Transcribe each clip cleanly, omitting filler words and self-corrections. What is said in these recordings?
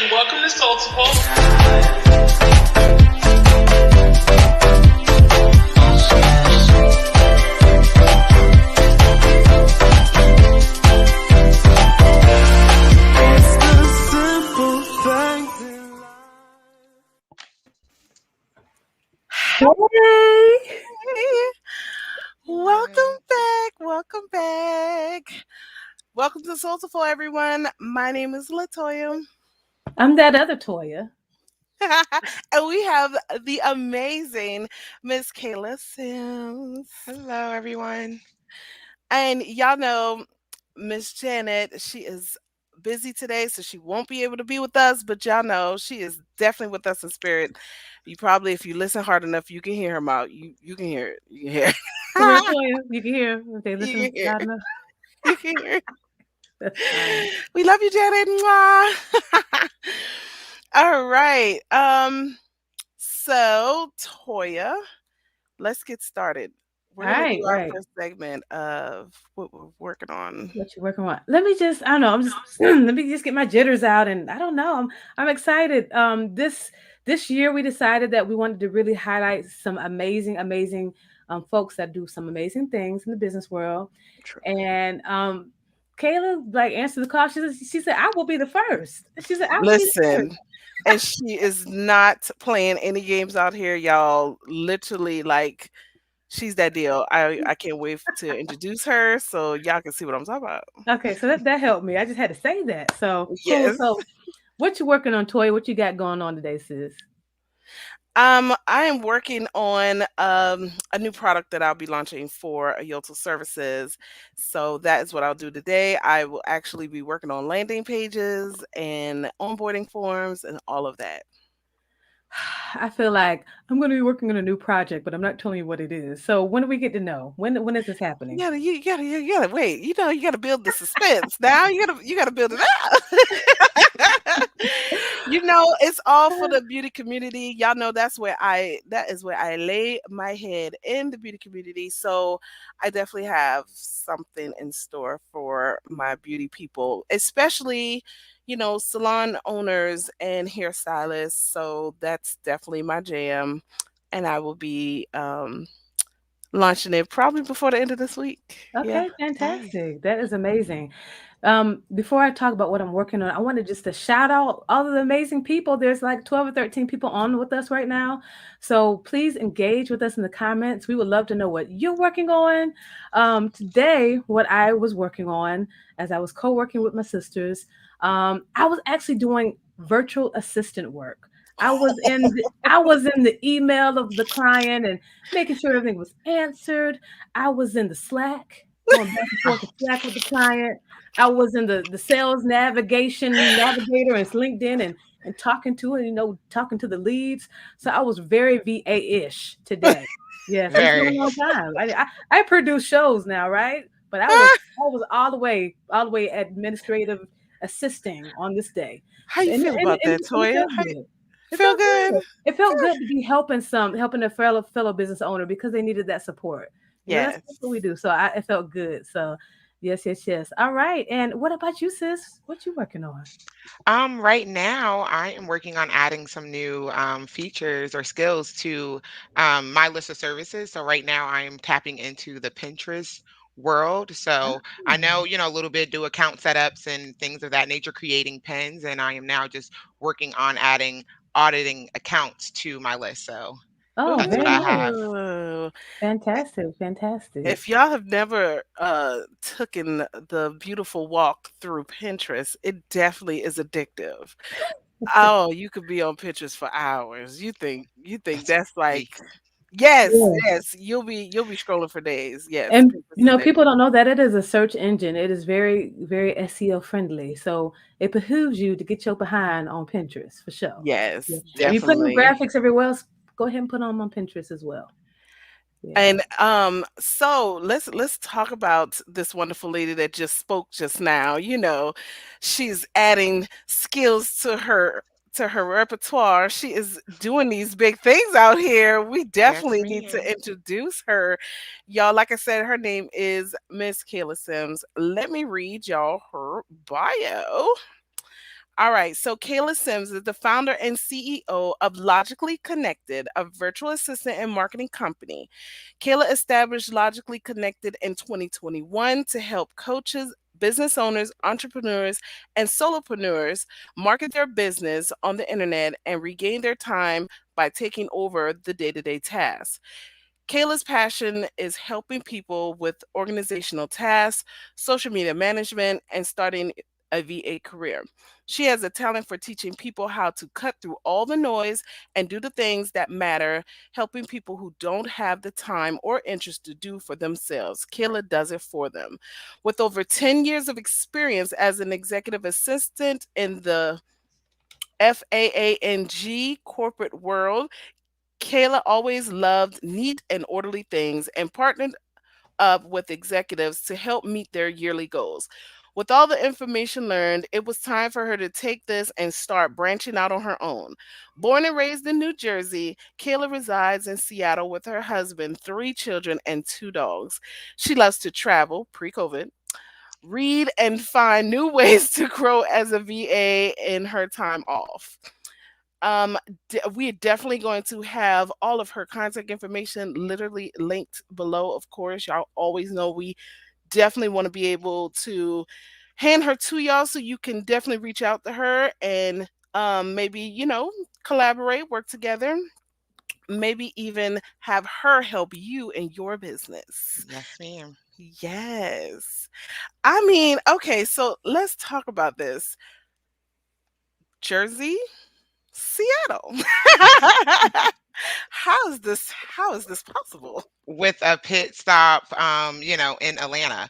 and welcome to Soultiful. Hey, welcome back. Welcome back. Welcome to Soultiful, everyone. My name is Latoya. I'm that other Toya. And we have the amazing Miss Kayla Sims. Hello, everyone. And y'all know Miss Janet, she is busy today, so she won't be able to be with us, but y'all know she is definitely with us in spirit. You probably, if you listen hard enough, you can hear her mouth. You can hear it. You can hear For real, it. Toya. You can hear if they You listen can hear loud it. enough. You can hear it. That's fine. We love you, Janet. Mwah. All right. So Toya, let's get started. We're gonna do our Right. first segment of what we're working on. What you working on? Let me just, I don't know. I'm just let me just get my jitters out, and I don't know. I'm excited. This year we decided that we wanted to really highlight some amazing folks that do some amazing things in the business world. True. And Kayla like answered the call. She said I will be the first. She said I will be the first. Listen, and she is not playing any games out here, y'all. Literally, like she's that deal. I can't wait to introduce her so y'all can see what I'm talking about. Okay, so that helped me. I just had to say that. So cool. Yes. So what you working on, Toy? What you got going on today, sis? I am working on a new product that I'll be launching for Yotel Services. So that is what I'll do today. I will actually be working on landing pages and onboarding forms and all of that. I feel like I'm going to be working on a new project, but I'm not telling you what it is. So when do we get to know? When is this happening? You gotta wait. You know, you gotta build the suspense. Now you gotta build it up. You know, it's all for the beauty community. Y'all know that is where I lay my head in the beauty community. So I definitely have something in store for my beauty people, especially, salon owners and hairstylists. So that's definitely my jam. And I will be launching it probably before the end of this week. Yeah. Okay, Nice. fantastic. That is amazing. Before I talk about what I'm working on, I wanted just to shout out all of the amazing people. There's like 12 or 13 people on with us right now. So please engage with us in the comments. We would love to know what you're working on. Today, what I was working on as I was co-working with my sisters, I was actually doing virtual assistant work. I was in the email of the client and making sure everything was answered. I was in the Slack, going back and forth to Slack with the client. I was in the sales navigation navigator and LinkedIn and talking to it, talking to the leads. So I was very VA-ish today. Yes, it's been a Very. long time. I produce shows now, right? But I was all the way administrative assisting on this day. How you And feel and, about and, that, and it Toya? felt How you good. It feel felt good? good. It felt good to be helping a fellow business owner because they needed that support. That's what we Yes. do. So it felt good. So yes. All right. And what about you, sis? What you working on? Right now, I am working on adding some new features or skills to my list of services. So right now, I am tapping into the Pinterest world. So I Oh, know, a little bit do account setups and things of that nature, creating pins, and I am now just working on adding auditing accounts to my list. So oh, that's what very I nice. have. Ooh. Fantastic. If y'all have never taken the beautiful walk through Pinterest, it definitely is addictive. Oh, you could be on Pinterest for hours. You think That's that's like crazy. yes, Yeah. yes, you'll be scrolling for days. Yes, And Pinterest is people addictive. don't know that it is a search engine. It is very SEO friendly. So it behooves you to get your behind on Pinterest for sure. Yeah. Yes, If you put new definitely. graphics everywhere else, go ahead and put them on Pinterest as well. Yeah. And so let's talk about this wonderful lady that just spoke just now. She's adding skills to her repertoire. She is doing these big things out here. We Yes, definitely need to ma'am. introduce her. Y'all, like I said, her name is Miss Kayla Sims. Let me read y'all her bio. All right, so Kayla Sims is the founder and CEO of Logically Connected, a virtual assistant and marketing company. Kayla established Logically Connected in 2021 to help coaches, business owners, entrepreneurs, and solopreneurs market their business on the internet and regain their time by taking over the day to day tasks. Kayla's passion is helping people with organizational tasks, social media management, and starting a VA career. She has a talent for teaching people how to cut through all the noise and do the things that matter, helping people who don't have the time or interest to do for themselves. Kayla does it for them. With over 10 years of experience as an executive assistant in the FAANG corporate world, Kayla always loved neat and orderly things and partnered up with executives to help meet their yearly goals. With all the information learned, it was time for her to take this and start branching out on her own. Born and raised in New Jersey, Kayla resides in Seattle with her husband, three children, and two dogs. She loves to travel pre COVID, read, and find new ways to grow as a VA in her time off. Um, we're definitely going to have all of her contact information literally linked below. Of course, y'all always know we definitely want to be able to hand her to y'all so you can definitely reach out to her and maybe, collaborate, work together, maybe even have her help you in your business. Yes, ma'am. Yes. I mean, okay, so let's talk about this. Jersey, Seattle. How is this possible? With a pit stop, in Atlanta.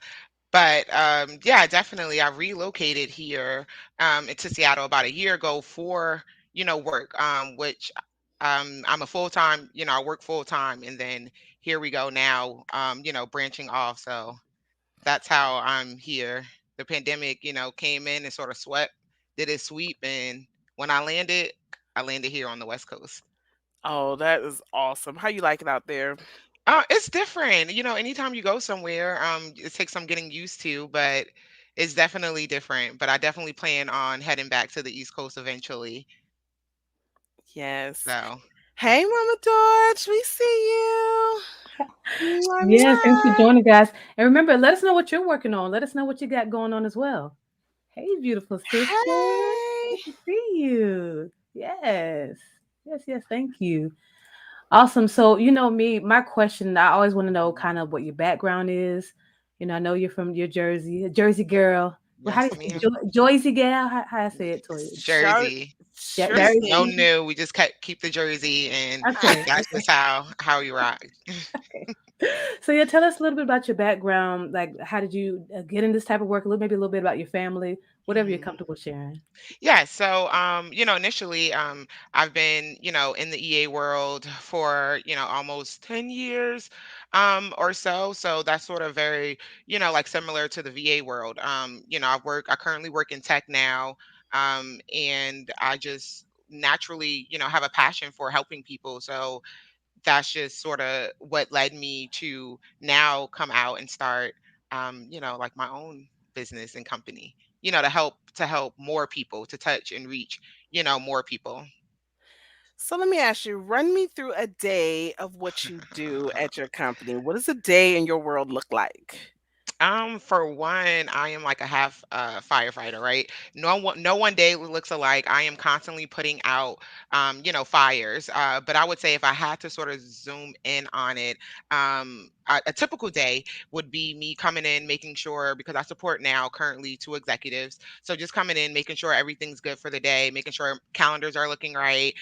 But yeah, definitely, I relocated here into Seattle about a year ago for work, which I'm a full time. I work full time, and then here we go now. Branching off. So that's how I'm here. The pandemic, came in and sort of swept, did its sweep, and when I landed here on the West Coast. Oh, that is awesome. How you like it out there? It's different. Anytime you go somewhere, it takes some getting used to, but it's definitely different. But I definitely plan on heading back to the East Coast eventually. Yes. So, Hey, Mama George, we see you. Mwah, Yes, thanks for mwah. joining, guys. And remember, let us know what you're working on. Let us know what you got going on as well. Hey, beautiful sister. Hey. Good to see you. Yes. Yes, yes, thank you. Awesome. So, you know me, my question, I always want to know kind of what your background is. I know you're from your Jersey, a Jersey girl. Well, how do yes, you say ma'am. Joyzy gal? How I say it to you? Jer- Jersey. Yeah, Just no Jersey. Jersey. new. We just keep the Jersey, and Okay. that's Okay. just how you rock. Okay. So yeah, tell us a little bit about your background. Like, how did you get in this type of work? Maybe a little bit about your family, whatever you're Mhm. comfortable sharing. Yeah, so initially I've been, in the EA world for, almost 10 years or so. So that's sort of very, like similar to the VA world. I currently work in tech now. And I just naturally, have a passion for helping people. So that's just sort of what led me to now come out and start like my own business and company, to help more people, to touch and reach, more people. So let me ask you, run me through a day of what you do at your company. What does a day in your world look like? For one, I am like a half firefighter, right? No one day looks alike. I am constantly putting out, fires. But I would say if I had to sort of zoom in on it, a typical day would be me coming in, making sure because I support now currently two executives. So just coming in, making sure everything's good for the day, making sure calendars are looking right.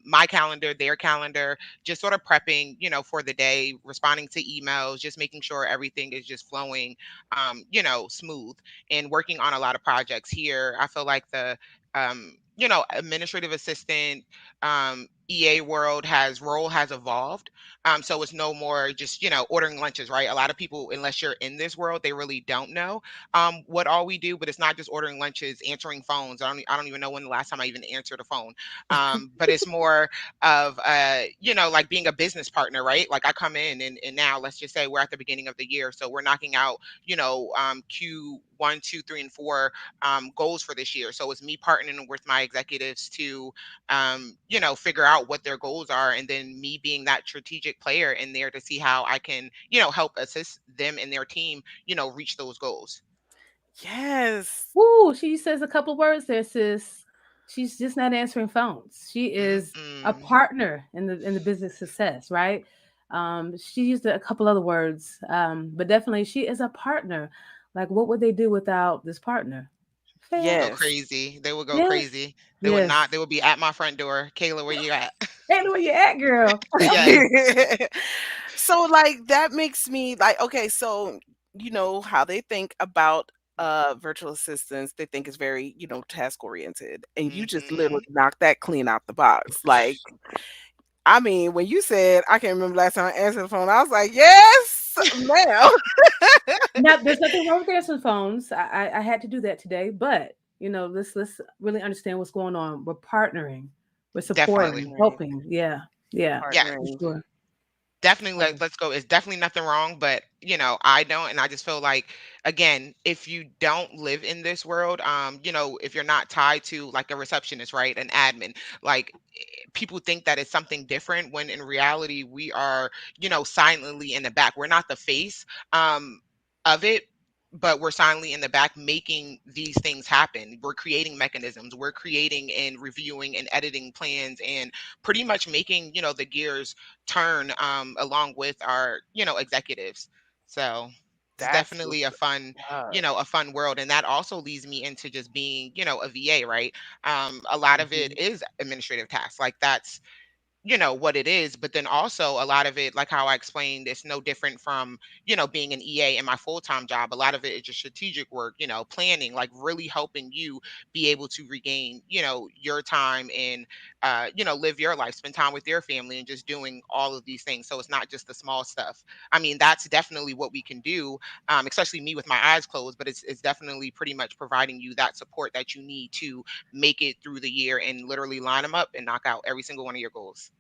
My calendar, their calendar, just sort of prepping, for the day, responding to emails, just making sure everything is just flowing, smooth, and working on a lot of projects here. I feel like the administrative assistant, EA world has role has evolved. So it's no more just, ordering lunches, right? A lot of people, unless you're in this world, they really don't know what all we do. But it's not just ordering lunches, answering phones. I don't even know when the last time I even answered a phone. But it's more of like being a business partner, right? Like I come in and now let's just say we're at the beginning of the year. So we're knocking out, Q1, 2, 3, and 4 goals for this year. So it's me partnering with my executives to figure out what their goals are, and then me being that strategic player in there to see how I can, help assist them and their team, reach those goals. Yes. Woo, she says a couple words there, sis. She's just not answering phones. She is a Mm-mm. partner in the business success, right? She used a couple other words, but definitely she is a partner. Like, what would they do without this partner? Fail. Go Yes. crazy. They would go Yes. crazy. They would Yes. not. They would be at my front door. Kayla, where you at? Hey, where you at, girl? Yes. So like that makes me like, okay, so you know how they think about virtual assistants, they think it's very, task oriented. And you just literally Hmm. knocked that clean out the box. Like, I mean, when you said I can't remember last time I answered the phone, I was like, yes, ma'am. Now, there's nothing wrong with answering phones. I had to do that today, but let's really understand what's going on. We're partnering, we're Definitely. supporting, Partnering, helping. Yeah, yeah, Yeah. for partnering, sure. Definitely, partnering. let's go. It's definitely nothing wrong, but I don't, and I just feel like, again, if you don't live in this world, if you're not tied to like a receptionist, right, an admin, like people think that it's something different when in reality we are, silently in the back. We're not the face of it, but we're silently in the back making these things happen. We're creating mechanisms, we're creating and reviewing and editing plans, and pretty much making, the gears turn along with our, executives. So it's That's definitely what's up. a fun world. And that also leads me into just being, a VA, right? A lot of it Mhm. is administrative tasks. Like that's, what it is, but then also a lot of it, like how I explained, it's no different from, being an EA in my full-time job. A lot of it is just strategic work, planning, like really helping you be able to regain, your time and live your life, spend time with your family, and just doing all of these things. So it's not just the small stuff. I mean, that's definitely what we can do, especially me with my eyes closed, but it's definitely pretty much providing you that support that you need to make it through the year and literally line them up and knock out every single one of your goals.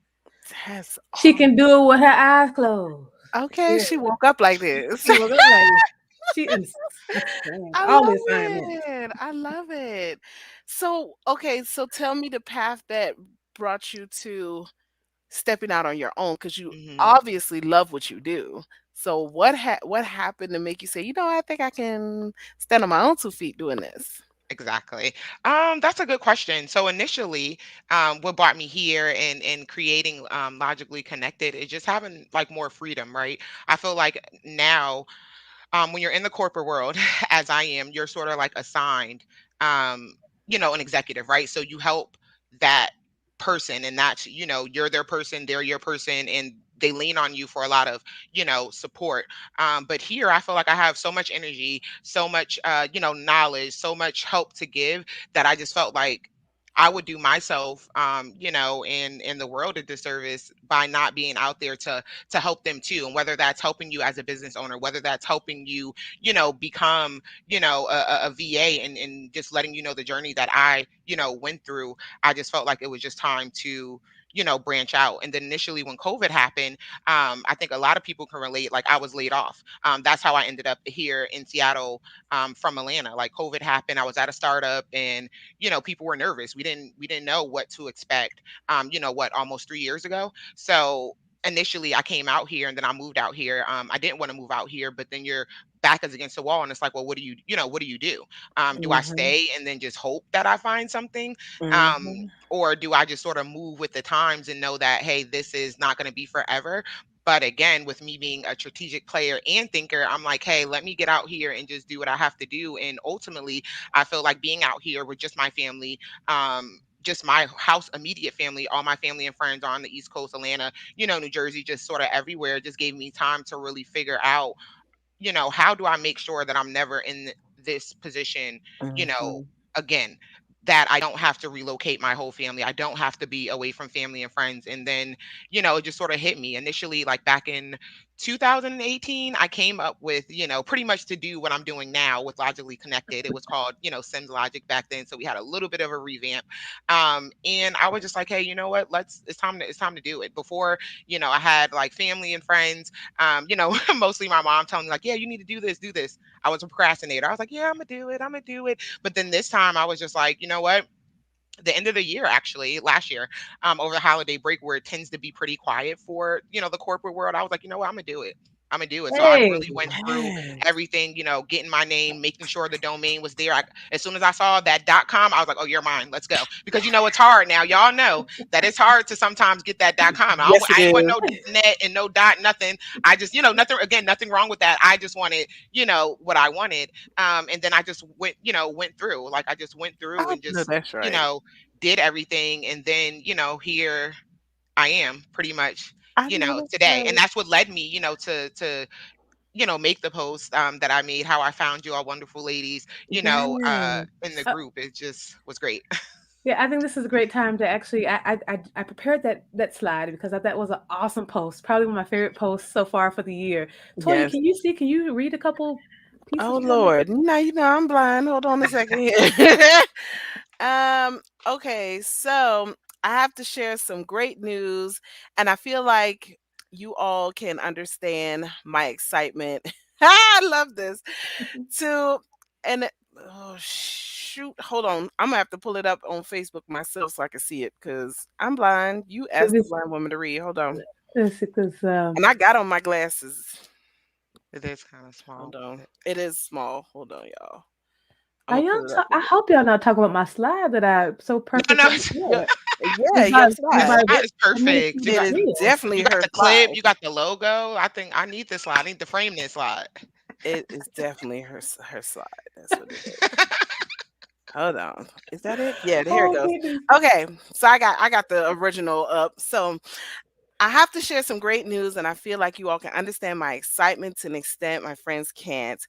That's She all. can do it with her eyes closed. Okay, Yeah, she woke up like this. she woke up like she is I all the love assignments. it. I love it. So, okay, so tell me the path that brought you to stepping out on your own, because you Hmm. obviously love what you do. So what happened to make you say, I think I can stand on my own 2 feet doing this? Exactly. That's a good question. So initially, what brought me here and creating logically connected is just having like more freedom, right? I feel like now, when you're in the corporate world, as I am, you're sort of like assigned, um, an executive, right? So you help that person, and that's, you're their person, they're your person, and they lean on you for a lot of, support. But here, I feel like I have so much energy, so much, knowledge, so much help to give that I just felt like I would do myself, in the world a disservice by not being out there to help them too. And whether that's helping you as a business owner, whether that's helping you, become, VA, and just letting you know the journey that I, went through, I just felt like it was just time to, branch out. And then initially when COVID happened, I think a lot of people can relate. Like I was laid off. That's how I ended up here in Seattle, from Atlanta. Like COVID happened. I was at a startup, and, people were nervous. We didn't know what to expect. Almost 3 years ago. So initially I came out here and then I moved out here. I didn't want to move out here, but then your back is against the wall and it's like, well, what do you do? Do I Mhm, stay and then just hope that I find something? Mhm. Or do I just sort of move with the times and know that, hey, this is not going to be forever? But again, with me being a strategic player and thinker, I'm like, hey, let me get out here and just do what I have to do. And ultimately, I feel like being out here with just my family, just my house immediate family, all my family and friends on the East Coast, Atlanta, New Jersey, just sort of everywhere, just gave me time to really figure out, how do I make sure that I'm never in this position, you know, Mhm. again. that I don't have to relocate my whole family. I don't have to be away from family and friends. And then, it just sort of hit me initially, like back in 2018, I came up with, pretty much to do what I'm doing now with Logically Connected. It was called, Sims Logic back then. So we had a little bit of a revamp. And I was just like, hey, you know what? It's time to do it. Before, I had like family and friends, mostly my mom telling me like, yeah, you need to do this. I was a procrastinator. I was like, yeah, I'm gonna do it. I'm gonna do it. But then this time I was just like, you know what? The end of the year, actually last year, over the holiday break, where it tends to be pretty quiet for the corporate world, I was like, you know what, I'm gonna do it. So I Hey, really went through Yes. everything, getting my name, making sure the domain was there. As soon as I saw that .com, I was like, oh, you're mine, let's go. Because it's hard now, y'all know that it's hard to sometimes get that .com. Yes, it I ain't want is. no net and no dot nothing. I just, nothing, again, nothing wrong with that. I just wanted, what I wanted. And then I just went through, like I just went through I and know just, that's right. did everything. And then, here I am pretty much, I know that's today. And right. that's what led me, to make the post that I made, how I found you all wonderful ladies, Yes. in the uh, group. It just was great. yeah, I think this is a great time to actually. I prepared that slide because that was an awesome post. Probably one of my favorite posts so far for the year. Toya, Yes. can you see? Can you read a couple pieces Oh for me? Lord. Now you know I'm blind. Hold on a second here. Okay, so I have to share some great news, and I feel like you all can understand my excitement. I love this. To and oh shoot, hold on. I'm gonna have to pull it up on Facebook myself so I can see it because I'm blind. You asked the This blind woman to read. Hold on. because And I got on my glasses. It is kind of Hold small. on. It is small. Hold on, y'all. I'm are gonna y'all. pull it up I here. hope y'all not talking about my slide that I so No, no, perfectly Yeah, prepared. yeah, It's your by the slide. slide is Minister perfect. It is Lucille. definitely You got her the clip, slide. you got the logo. I think I need this slide. I need to frame this slide. It is definitely her slide. That's what it is. Hold on. Is that it? Yeah, here it Oh goes. goodness. Okay. So I got the original up. So I have to share some great news, and I feel like you all can understand my excitement to an extent my friends can't.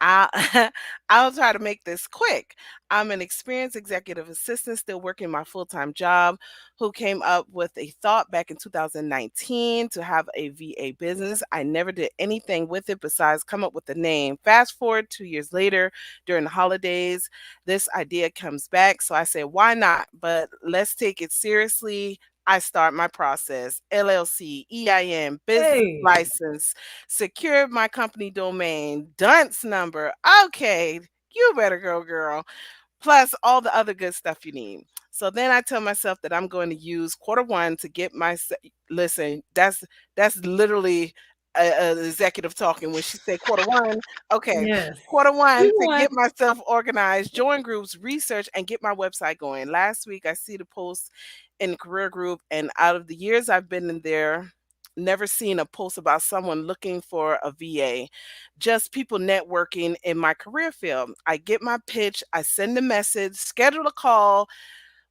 I I'll try to make this quick. I'm an experienced executive assistant still working my full-time job who came up with a thought back in 2019 to have a VA business. I never did anything with it besides come up with the name. Fast forward 2 years later during the holidays, this idea comes back, so I said, "Why not? But let's take it seriously." I start my process, LLC, EIN, business Hey, license, secured my company domain, dunce number. Okay, you better go, girl. Plus all the other good stuff you need. So then I tell myself that I'm going to use quarter one to get my listen. That's literally a executive talking when she said quarter one. Okay, yes. quarter one You to won. get myself organized, join groups, research, and get my website going. Last week I see the post in the career group, and out of the years I've been in there, never seen a post about someone looking for a VA, just people networking in my career field. I get my pitch, I send a message, schedule a call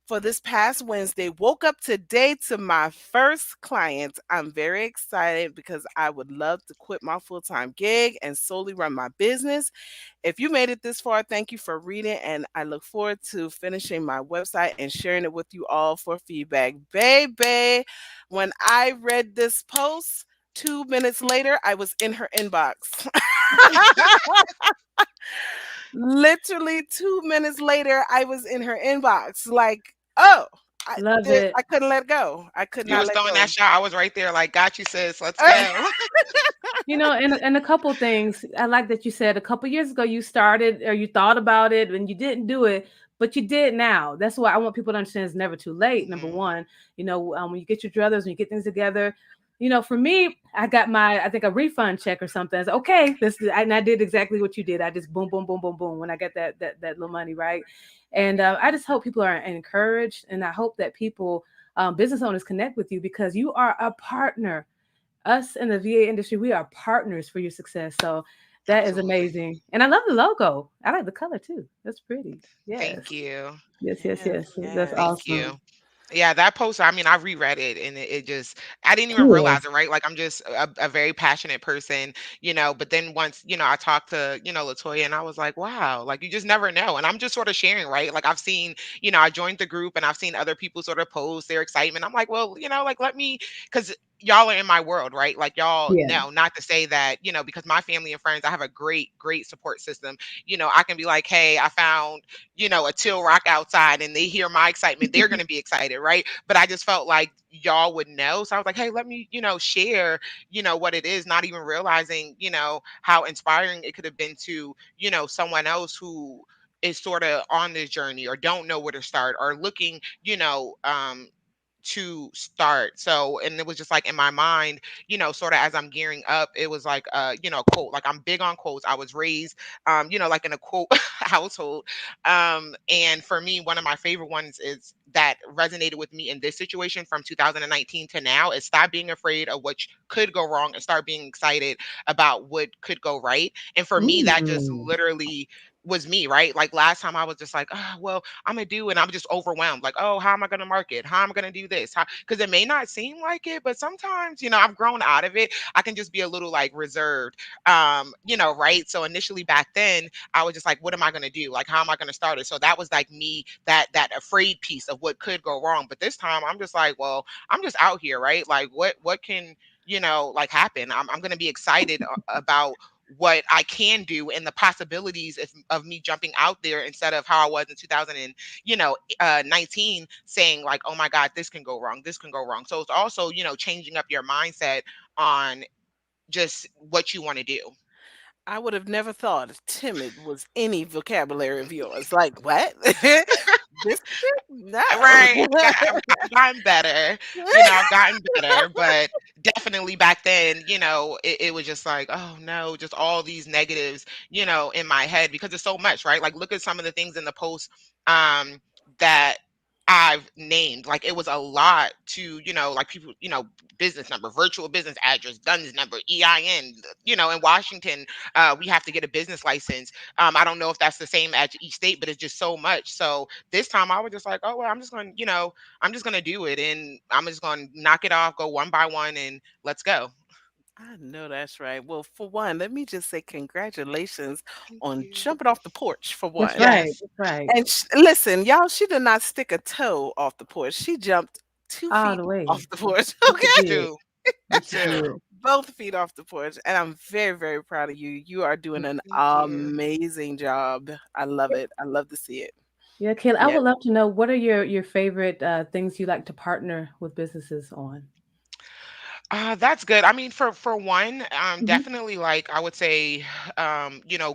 for this past Wednesday. Woke up today to my first client. I'm very excited because I would love to quit my full time gig and solely run my business. If you made it this far, thank you for reading, and I look forward to finishing my website and sharing it with you all for feedback. Baby, when I read this post, 2 minutes later, I was in her inbox. Literally 2 minutes later, I was in her inbox. Like, oh, Love it. I couldn't let go. I could You not was let throwing that go. shot. I was right there, like, got you, sis. Let's go. And a couple things I like that you said a couple years ago you started or you thought about it and you didn't do it, but you did now. That's why I want people to understand it's never too late. Number Mhm. one, when you get your druthers, when you get things together, for me, I got I think a refund check or something. It's okay. And I did exactly what you did. I just boom, boom, boom, boom, boom when I got that little money, right? And I just hope people are encouraged, and I hope that people, business owners, connect with you because you are a partner. Us in the VA industry, we are partners for your success. So that is Absolutely. amazing. And I love the logo. I like the color too. That's pretty. Yes. Thank you. Yes, yes, Yes, yes. That's yes. Thank awesome. you. Yeah, that post, I mean, I reread it and it just, I didn't even Cool. realize it, right? Like, I'm just a very passionate person, but then once, I talked to, Latoya and I was like, wow, like, you just never know. And I'm just sort of sharing, right? Like, I've seen, I joined the group and I've seen other people sort of post their excitement. I'm like, well, like, let me, because y'all are in my world, right? Like, y'all Yeah. know, not to say that, because my family and friends, I have a great support system. I can be like, hey, I found, a Till Rock outside and they hear my excitement, they're going to be excited, right? But I just felt like y'all would know. So I was like, hey, let me, share, what it is, not even realizing, how inspiring it could have been to, someone else who is sort of on this journey or don't know where to start or looking, to start. So, and it was just like in my mind, sort of as I'm gearing up, it was like a quote. Like I'm big on quotes. I was raised like in a quote household. And for me, one of my favorite ones is that resonated with me in this situation from 2019 to now is stop being afraid of what could go wrong and start being excited about what could go right. And for me, that just Mm. literally was me, right? Like last time I was just like, oh, well, I'm gonna do, and I'm just overwhelmed. Like, oh, how am I gonna market? How am I gonna do this? Because it may not seem like it, but sometimes, I've grown out of it. I can just be a little like reserved, right? So initially back then, I was just like, what am I gonna do? Like, how am I gonna start it? So that was like me, that afraid piece of what could go wrong. But this time, I'm just like, well, I'm just out here, right? Like, what can like happen? I'm gonna be excited about what I can do and the possibilities of me jumping out there instead of how I was in 2000 and 19 saying like, oh my God, this can go wrong, this can go wrong. So it's also changing up your mindset on just what you want to do. I would have never thought timid was any vocabulary of yours. Like, what? This shit? No. Right. I've gotten better. I've gotten better, but definitely back then, it was just like, oh no, just all these negatives, in my head because it's so much, right? Like look at some of the things in the post that I've named. Like it was a lot to, like people, business number, virtual business address, DUNS number, EIN, in Washington, we have to get a business license. I don't know if that's the same at each state, but it's just so much. So this time I was just like, oh well, I'm just going, I'm just going to do it and I'm just going to knock it off, go one by one and let's go. I know that's right. Well, for one, let me just say congratulations Thank on you. jumping off the porch for That's one. right. Yes. That's right. And listen, y'all, she did not stick a toe off the porch. She jumped two All feet the off way. the porch. Yes, Okay. you did. Two. Yes, you Two. did. Both feet off the porch. And I'm very, very proud of you. You are doing an Thank you. amazing job. I love it. I love to see it. Yeah, Kayla, I Yeah. would love to know what are your favorite things you like to partner with businesses on? That's good. I mean, for one, Hmm. definitely like I would say,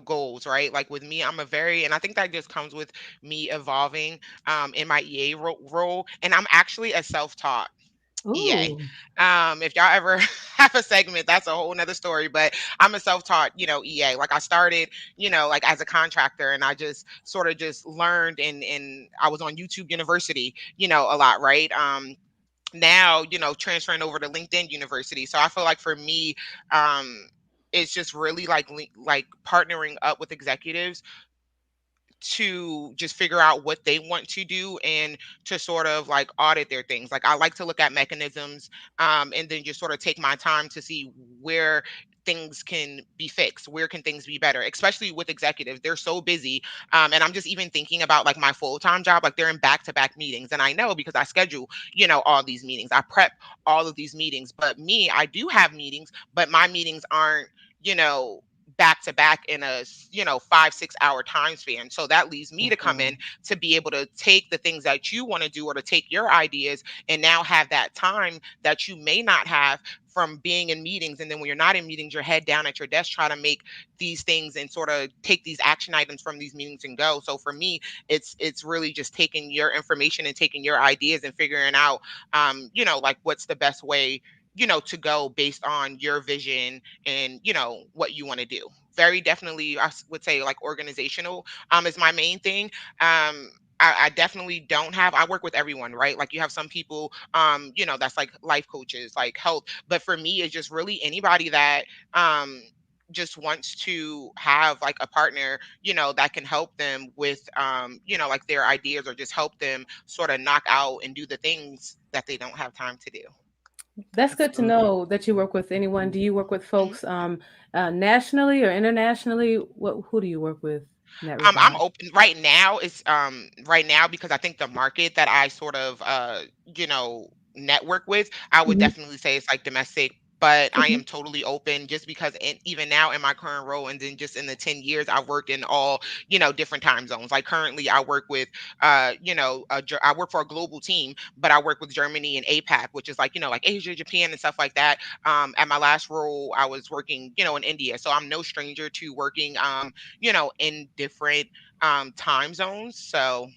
goals, right? Like with me, I'm a very, and I think that just comes with me evolving in my EA role, and I'm actually a self-taught Ooh. EA. If y'all ever have a segment, that's a whole nother story. But I'm a self-taught, EA. Like I started, like as a contractor, and I just sort of just learned, and I was on YouTube University, a lot, right? Now transferring over to LinkedIn University. So I feel like for me, um it's just really like like partnering up with executives to just figure out what they want to do and to sort of like audit their things. Like I like to look at mechanisms, and then just sort of take my time to see where things can be fixed, where can things be better, especially with executives. They're so busy. And I'm just even thinking about like my full-time job, like they're in back-to-back meetings. And I know because I schedule, all these meetings. I prep all of these meetings. But me, I do have meetings, but my meetings aren't, you know, back to back in a 5 6 hour time span. So that leaves me to come Okay. in to be able to take the things that you want to do or to take your ideas and now have that time that you may not have from being in meetings. And then when you're not in meetings, you're head down at your desk trying to make these things and sort of take these action items from these meetings and go. So for me, it's really just taking your information and taking your ideas and figuring out like what's the best way to go based on your vision and what you want to do. Very definitely would say like organizational is my main thing. I definitely don't have, I work with everyone, right? Like you have some people that's like life coaches, like health, but for me it's just really anybody that um just wants to have like a partner, that can help them with, like their ideas, or just help them sort of knock out and do the things that they don't have time to do. That's good to Absolutely. know that you work with anyone. Do you work with Mhm. folks nationally or internationally? Who do you work with in that I'm regard? open right now. It's right now because I think the market that I sort of network with, I would Mhm. definitely say it's like domestic. But I Okay. am totally open, just because even now in my current role, and then just in the 10 years I've worked in all, different time zones. Like currently I work with I work for a global team, but I work with Germany and APAC, which is like, like Asia, Japan, and stuff like that. At my last role I was working, in India. So I'm no stranger to working in different time zones. So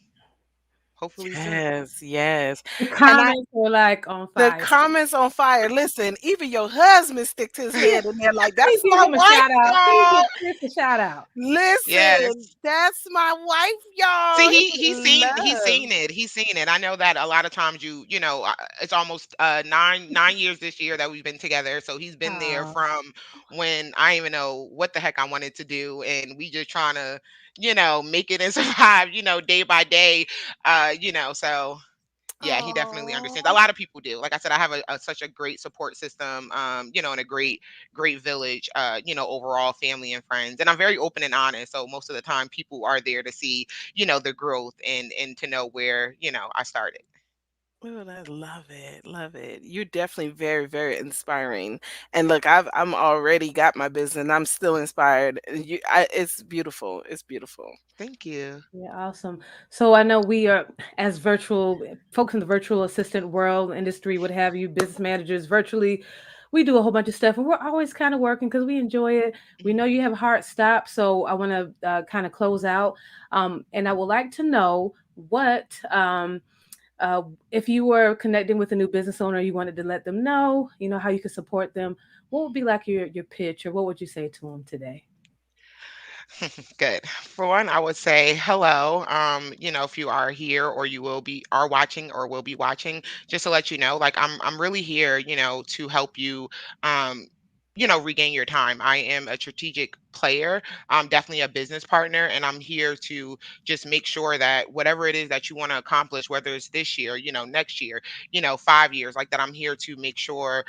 hopefully soon. Yes, yes. The And I comments were like on the fire. comments on fire. Listen, even your husband sticks his head in there like Please that's give my him a wife, shout out. Please y'all. give Chris a shout out. Listen, Yes. that's my wife, y'all. See, He he's loves. seen it. He's seen it. I know that a lot of times it's almost nine years this year that we've been together. So he's been there Oh, from when I didn't even know what the heck I wanted to do, and we just trying to make it and survive, day by day. So yeah, he definitely understands. A Oh, lot of people do. Like I said, I have such a great support system, and a great village, overall family and friends. And I'm very open and honest. So most of the time people are there to see, the growth, and to know where, I started. oh, I love it, love it. You're definitely very, very inspiring. And look, I'm already got my business, and I'm still inspired. It's beautiful. It's beautiful. Thank you. yeah, awesome. So I know we are, as virtual folks in the virtual assistant world, industry, what have you, business managers virtually, we do a whole bunch of stuff and we're always kind of working because we enjoy it. We know Mhm. you have a hard stop. So I want to kind of close out. And I would like to know what, uh, if you were connecting with a new business owner, you wanted to let them know, how you could support them. What would be like your pitch, or what would you say to them today? Good. For one, I would say hello. If you are here, or you will be are watching, or will be watching, just to let you know, like I'm really here, to help you regain your time. I am a strategic player. I'm definitely a business partner, and I'm here to just make sure that whatever it is that you want to accomplish, whether it's this year, next year, 5 years, like that, I'm here to make sure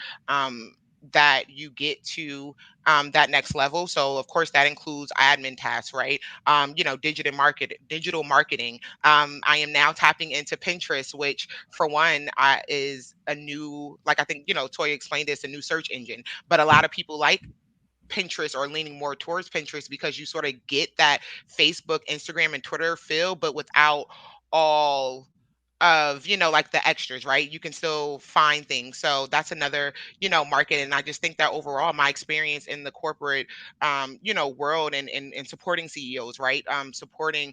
that you get to that next level. So of course that includes admin tasks, right? Digital marketing. I am now tapping into Pinterest, which for one is a new, like I think Toya explained this, a new search engine. But a lot of people like Pinterest, or leaning more towards Pinterest, because you sort of get that Facebook, Instagram, and Twitter feel, but without all of like the extras, right? You can still find things. So that's another market. And I just think that overall my experience in the corporate world, and supporting CEOs, right, supporting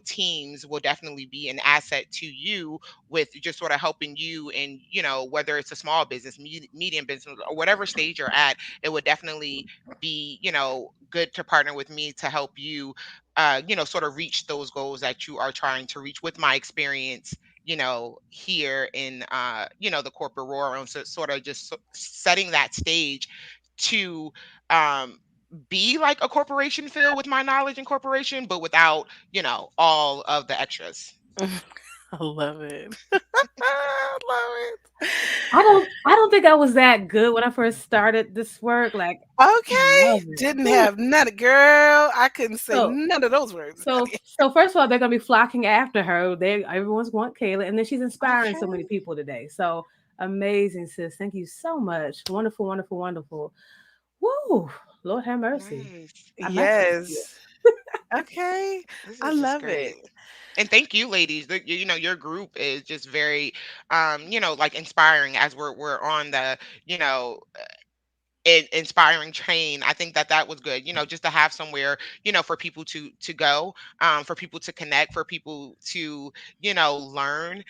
teams, will definitely be an asset to you, with just sort of helping you in, whether it's a small business, medium business, or whatever stage you're at. It would definitely be good to partner with me to help you sort of reach those goals that you are trying to reach, with my experience, here in, the corporate world. So sort of just setting that stage to, um, be like a corporation feel, with my knowledge in corporation, but without, all of the extras. I love it. I love it. I don't think I was that good when I first started this work. Like, I Okay, love it. didn't Whew. have none of girl. I couldn't say So none of those words, so honey. so first of all, they're gonna be flocking after her. Everyone's want Kayla, and then she's inspiring so many Okay. people today. So amazing, sis. Thank you so much. Wonderful, wonderful, wonderful. Woo! Lord have mercy. Nice. I might have to do it. Yes. Okay. I This is love it. great. And thank you, ladies. Your group is just very, like inspiring, as we're on the, inspiring train. I think that that was good, just to have somewhere, for people to go, for people to connect, for people to, learn,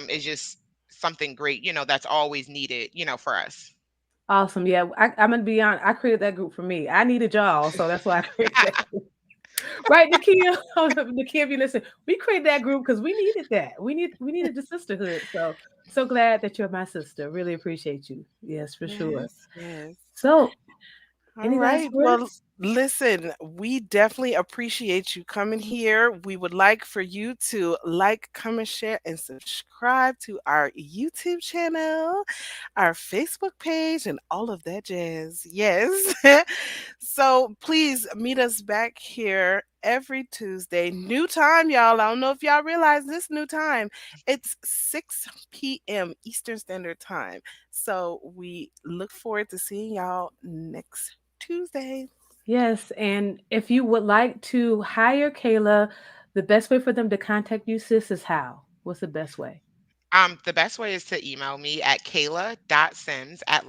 is just something great, that's always needed, for us. Awesome. Yeah, I'm gonna be honest. I created that group for me. I needed y'all, so that's why I created that group. Right, Nakia? Nakia, if you listen, we created that group because we needed that. We needed the sisterhood. So so glad that you're my sister. Really appreciate you. Yes, for sure. Yes, yes. So All Any last right. Well, words? listen, we definitely appreciate you coming here. We would like for you to like, comment, share, and subscribe to our YouTube channel, our Facebook page, and all of that jazz. Yes. So please meet us back here every Tuesday. New time, y'all. I don't know if y'all realize this new time. It's 6 p.m. Eastern Standard Time. So we look forward to seeing y'all next Tuesday. Yes, and if you would like to hire Kayla, the best way for them to contact you, sis, is how? What's the best way? The best way is to email me at Kayla.sims at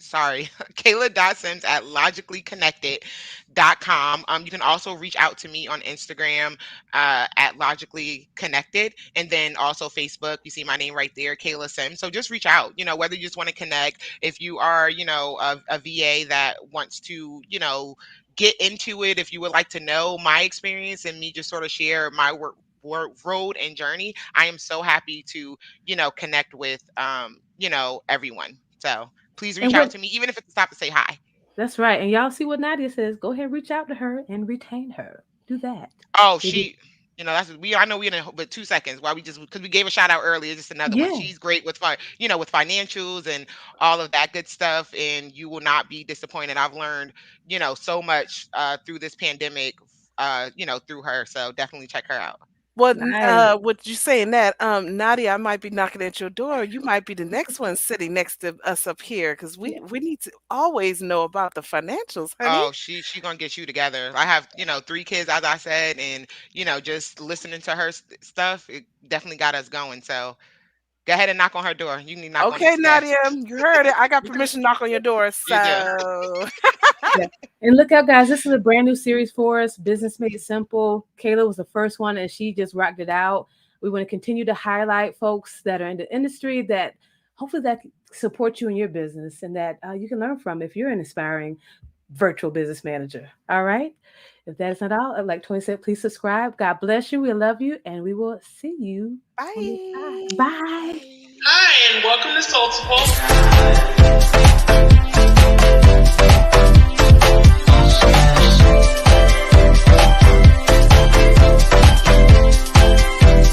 sorry, Kayla.sims at logicallyconnected.com. You can also reach out to me on Instagram at logically connected, and then also Facebook. You see my name right there, Kayla Sims. So just reach out, whether you just want to connect, if you are, a VA that wants to, get into it, if you would like to know my experience and me just sort of share my road and journey, I am so happy to, connect with, everyone. So please reach And out what to me, even if it's to stop to say hi. That's right. And y'all see what Nadia says. Go ahead, reach out to her and retain her. Do that. Oh, Maybe. that's I know we in but 2 seconds. Why we just because we gave a shout out earlier, just another one. Yeah. She's great with with financials and all of that good stuff, and you will not be disappointed. I've learned, so much through this pandemic, through her. So definitely check her out. Well, Nice. what you saying that, Nadia, I might be knocking at your door. You might be the next one sitting next to us up here because Yeah. we need to always know about the financials, honey. Oh, she gonna get you together. I have, 3 kids, as I said, and just listening to her stuff, it definitely got us going. So go ahead and knock on her door. You can knock on it Okay, today. Nadia, you heard it. I got permission to knock on your door. You do. So, Yeah. And look out, guys. This is a brand new series for us. Business Made Simple. Kayla was the first one and she just rocked it out. We want to continue to highlight folks that are in the industry that hopefully that support you in your business and that you can learn from if you're an aspiring virtual business manager. All right. If that is not all, like Toy said, please subscribe. God bless you. We love you. And we will see you on the next time. bye. Bye. Bye. Hi, and welcome to Soultiful.